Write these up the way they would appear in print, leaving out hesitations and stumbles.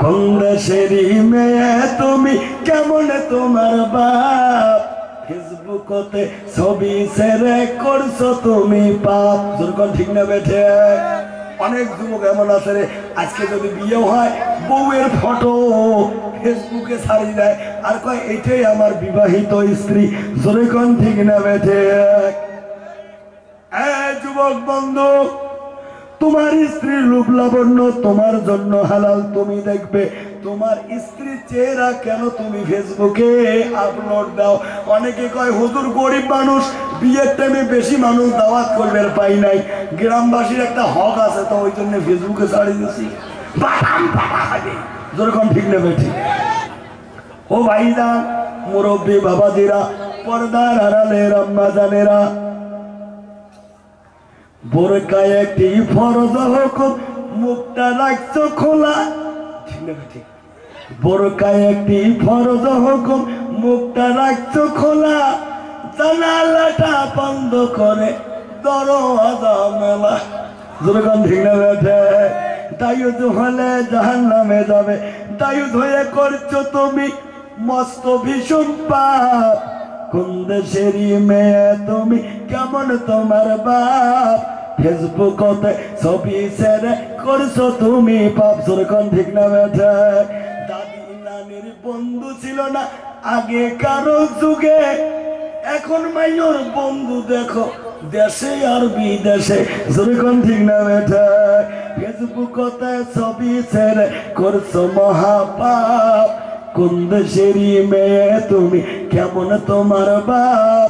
কোন দেশেরই মেয়ে তুমি, কেমন তোমার বাপ, ফেসবুকতে ছবি ছেড়ে করছো তুমি পাপ। যেরকম ঠিক না বেঠে? অনেক যুবক এমন আছে রে, আজকে যদি বিয়ে হয় বউয়ের ফটো ফেসবুকে ছাড়িয়ে দেয় আর কয় এটাই আমার বিবাহিত স্ত্রী। যেরকম ঠিক না বেঠে? যুবক বন্ধু, তোমার স্ত্রীর রূপ লাবণ্য তোমার জন্য হালাল, তুমি দেখবে। তোমার স্ত্রীর চেহারা কেন তুমি ফেসবুকে আপলোড দাও? অনেকে কয় হুজুর গরিব মানুষ, বিয়ের টাইমে বেশি মানুষ দাওয়াত করবে পাই নাই, গ্রামবাসীর একটা হক আছে তো ওই জন্য ফেসবুকে ছাড়িয়ে দিচ্ছি। যেরকম ঠিক নেবে ঠিক। ও ভাইজান, মুরব্বী বাবাজিরা, পর্দার আড়ালের আম্মা জানেরা, বোরকায় একটি ফরজ হুকুম, মুখটা রাখছো খোলা। ঠিক না ঠিক? বোরকায় একটি ফরজ হুকুম, মুখটা রাখছো খোলা, জানালাটা বন্ধ করে দরওয়াজা মেলা। যেরকম ঠিক না বেঠে? দায়ুদ হলে জাহান্নামে যাবে, দায়ুদ হয়ে করছো তুমি মস্ত ভীষণ পাপ। কোন দেশেরই মেয়ে তুমি, কেমন তোমার বাপ, ফেসবুকতে ছবি ছেড়ে করছো তুমি পাপ। যেরকম ঠিক না বেঠে? দাদি নানির বন্ধু ছিল না আগে কারো যুগে, এখন মাইয়র বন্ধু দেখো দেশে আর বিদেশে। যেরকম ঠিক না বেঠে? ফেসবুকতে ছবি ছেড়ে করছো মহাপাপ। কোন দেশেরই মেয়ে তুমি, কেমন তোমার বাপ,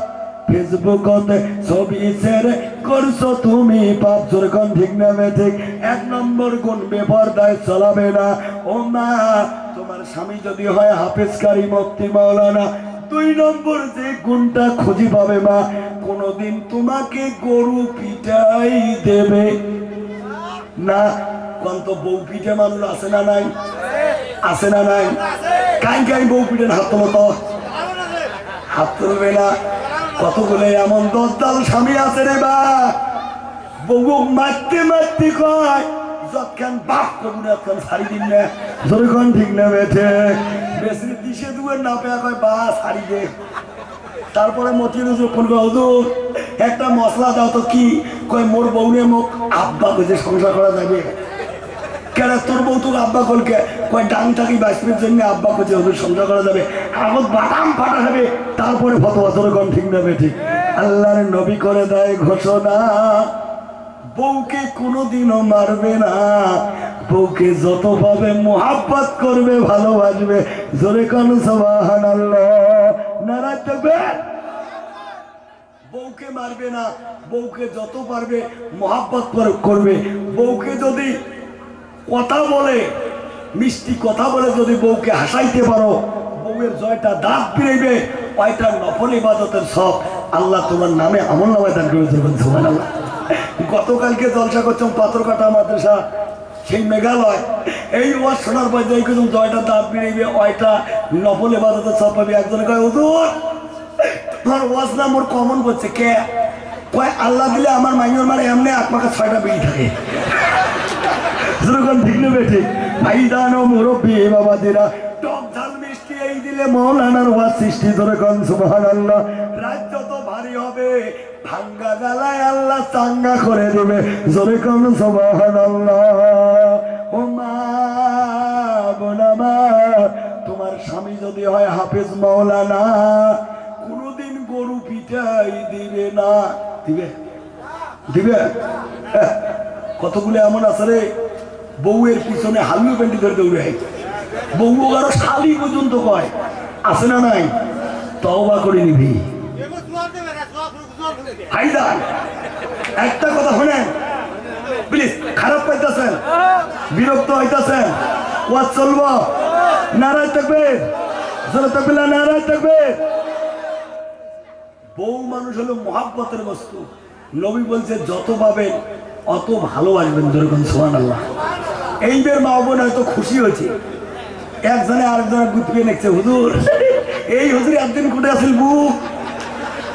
ফেসবুকতে ছবি ছেড়ে করছো তুমি পাপ। যেরকম ঠিক না ঠিক? 1 নম্বর গুণ, বেপরদায় চলাবে না। ও মা, তোমার স্বামী যদি হয় হাফেজ কারি মুফতি মাওলানা, 2 নম্বর যে গুণটা খুঁজি পাবে মা, কোনদিন তোমাকে গরু পিটাই দেবে না। কোন তো বউ পিঠে মানুষ আছে না নাই? আছে না নাই? কাই কাই বউ পিঠেন? হাত তোলো তো। হাত তুলবে না? কতগুলো এমন দজ্জাল স্বামী আছে রে বা, বউ মারতে মারতে কয় যতক্ষণ বাপ করুন এতক্ষণ ছাড়ি দিন না। যেরকম ঠিক না বেঠে? বেশি দিশে দুয়ের না পেয়া কয় বা ছাড়ি দে। তারপরে মতির ফোন করে, হুজুর একটা মশলা দাও তো। কি কয়? মোর বউনে মোক আব্বা কইছে সংসার করা যাবে কেন? তোর বউ তোর আব্বা কলকে কয় ডাং থাকি বাঁচবের জন্য আব্বা কইছে হুজুর সংসার করা যাবে। আগত বাদাম ফাটা হবে তারপরে ফতোয়া। যেরকম ঠিক না ঠিক? আল্লাহর নবী করে দেয় ঘোষণা, বউকে কোনোদিনও মারবে না, বউকে যত ভাবে মোহাব্বত করবে ভালোবাসবে। জোরে কোন সুবহানাল্লাহ, নারায়ে তাকবীর। বউকে মারবে না, বউকে যত পারবে মোহাব্বত করবে। বউকে যদি কথা বলে, মিষ্টি কথা বলে যদি বউকে হাসাইতে পারো, বউয়ের জয়টা দাঁত বেরোবে, ওইটা নফল ইবাদতের সব আল্লাহ তোমার নামে আমল নামায় দান করে দেবেন। সুবহানাল্লাহ। গতকালকে জলসা করছিলাম পাথরকাটা মাদ্রাসা, সেই মেঘালয়। এই ওয়াজ শোনার পর যাই কিন্তু জয়টা দাঁত বেরোবে, ওইটা নফল ইবাদতের সব পাবে। একজনে কয় হুজুর তোমার ওয়াজ না মোর কমন করছে। কে কয়? আল্লাহ দিলে আমার মাইনর মানে এমনি আপনাকে 6টা বিড়ি থাকে। যেরকম ঠিক নেবে ঠিক? ভাইদান ও মুরব্বী বাবাজিরা, টক ঝাল মিষ্টি এই দিলে মৌলানার ওয়াজ সৃষ্টি। যেরকম সুবহানাল্লাহ। রাত যত ভারী হবে ভাঙ্গা গালায় আল্লাহ চাঙ্গা করে দেবে। যেরকম সুবহানাল্লাহ। ও মা বোনামা, তোমার স্বামী যদি হয় হাফেজ মাওলানা, কোনদিন গরু পিটাই দিবে না। দিবে? দিবে? কতগুলো এমন আছে রে, বউয়ের পিছনে হালু প্যান্টি ধরে দৌড়ে, বউ আরো শালি পর্যন্ত কয়। আছে না নাই? তওবা করে নিবি। হাইদার একটা কথা শোনেন প্লিজ, খারাপ পাইতেছেন, বিরক্ত হইতেছেন, ওয়াজ চলবো। নারায়ে তাকবীর, জোরে তাকবীর, নারায়ে তাকবীর। বউ মানুষ হলো মুহাব্বতের বস্তু। নবী বলছে যত পাবেন অত ভালোবাসবেন। যেরকম সুবহানাল্লাহ। এইবার মা বোন হয়তো খুশি হয়েছে, একজনে আরেকজনে গুটিয়ে নেছে, হুজুর এই হুজুর একদিন কোটে আসিল বউ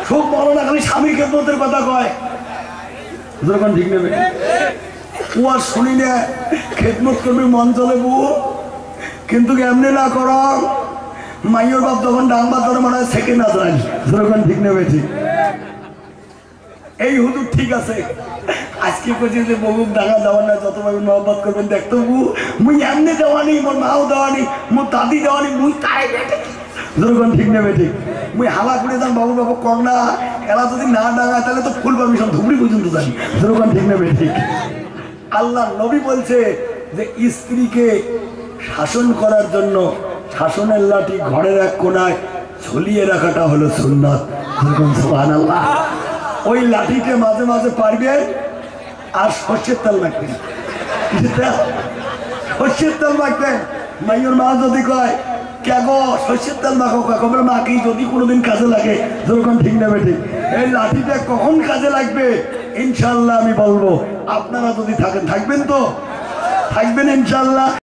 খুব বড় না, খালি স্বামীর খেদমতের কথা কয়। যেরকম ঠিক নেবে ওয়াজ শুনি না, খেদমত করবে মন চলে বউ, কিন্তু এমনি না করো মাইয়ের বাপ যখন ডাং বাদ ধরে মনে হয় সেকেন্ড আজরাইল যখন ঠিক নেবে ঠিক এই হুজুর ঠিক আছে আজকে কইছে যে বহুক ডাঙা দেওয়া না যতভাবে মহব্বত করবেন দেখতো মুই এমনি দেওয়ানি মোর মাও দেওয়ানি মোর দাদি দেওয়ানি মুই তাই যখন ঠিক নেবে ঠিক মুই হালা করে যান বাবু বাবু কর না এরা যদি না ডাঙায় তাহলে তো ফুল পারমিশন ধুবড়ি পর্যন্ত জানি যখন ঠিক নেবে ঠিক আল্লাহ নবী বলছে যে স্ত্রীকে শাসন করার জন্য শাসনের লাঠি ঘরের এক কোনায় ঝুলিয়ে রাখাটা হলো সুন্নাত সুবহানাল্লাহ ওই লাঠিতে মাঝে মাঝে পারবেন আর সর্ষের তেল মাখবেন সর্ষের তেল মাখবেন মাইয়ের মা যদি কয় কে গো সর্ষের তেল মাখো কবে মাখি যদি কোনোদিন কাজে লাগে যখন ঠিক নেবে ঠিক এই লাঠিটা কখন কাজে লাগবে ইনশাল্লাহ আমি বলবো আপনারা যদি থাকেন থাকবেন তো থাকবেন ইনশাল্লাহ